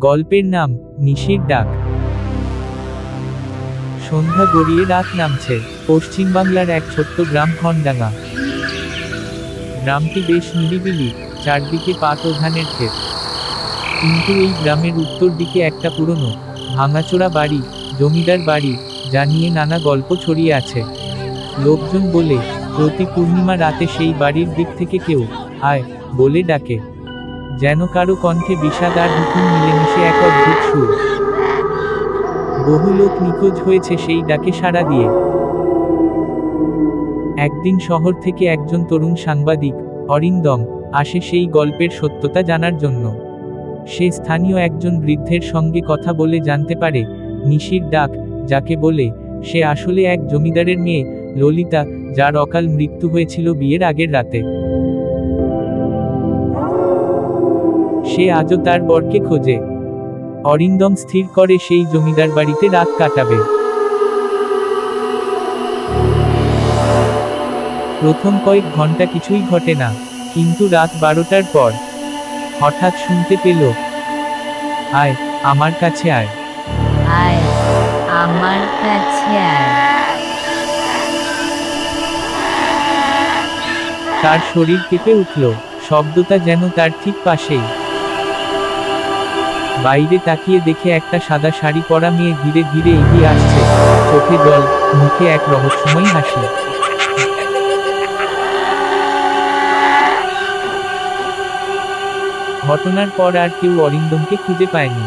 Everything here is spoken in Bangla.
গল্পের নাম নিশির ডাক। সন্ধ্যা গড়িয়ে রাত নামছে। পশ্চিমবাংলার এক ছোট্ট গ্রাম খনডাঙ্গা। গ্রামটি বেশ নিরিবিলি, চারদিকে পাট ও ধানের ক্ষেত। কিন্তু এই গ্রামের উত্তর দিকে একটা পুরনো ভাঙাচোরা বাড়ি, জমিদার বাড়ি, যা নিয়ে নানা গল্প ছড়িয়ে আছে। লোকজন বলে প্রতি পূর্ণিমা রাতে সেই বাড়ির দিক থেকে কেউ আয় বলে ডাকে, যেন কারো কণ্ঠে বিষাদ আর হুকুম মিলেমিশে এক অদ্ভুত সুর। বহু লোক নিখোঁজ হয়েছে সেই ডাকে সাড়া দিয়ে। একদিন শহর থেকে একজন তরুণ সাংবাদিক অরিন্দম আসে সেই গল্পের সত্যতা জানার জন্য। সে স্থানীয় একজন বৃদ্ধের সঙ্গে কথা বলে জানতে পারে নিশির ডাক যাকে বলে, সে আসলে এক জমিদারের মেয়ে ললিতা, যার অকাল মৃত্যু হয়েছিল বিয়ের আগের রাতে। সে আজও তার বরকে খোঁজে। অরিন্দম স্থির করে সেই জমিদার বাড়িতে রাত কাটাবে। প্রথম কয়েক ঘন্টা কিছুই ঘটে না, কিন্তু রাত 12টার পর হঠাৎ শুনতে পেল, আয় আমার কাছে আয়, আয় আমার কাছে আয়। তার শরীর কেঁপে উঠল, শব্দটা যেন তার ঠিক পাশেই। বাইরে তাকিয়ে দেখে একটা সাদা শাড়ি পরা মেয়ে ধীরে ধীরে এগিয়ে আসছে, চোখে জল, মুখে এক রহস্যময় হাসি। ঘটনার পর আর কেউ অরিন্দমকে খুঁজে পায়নি।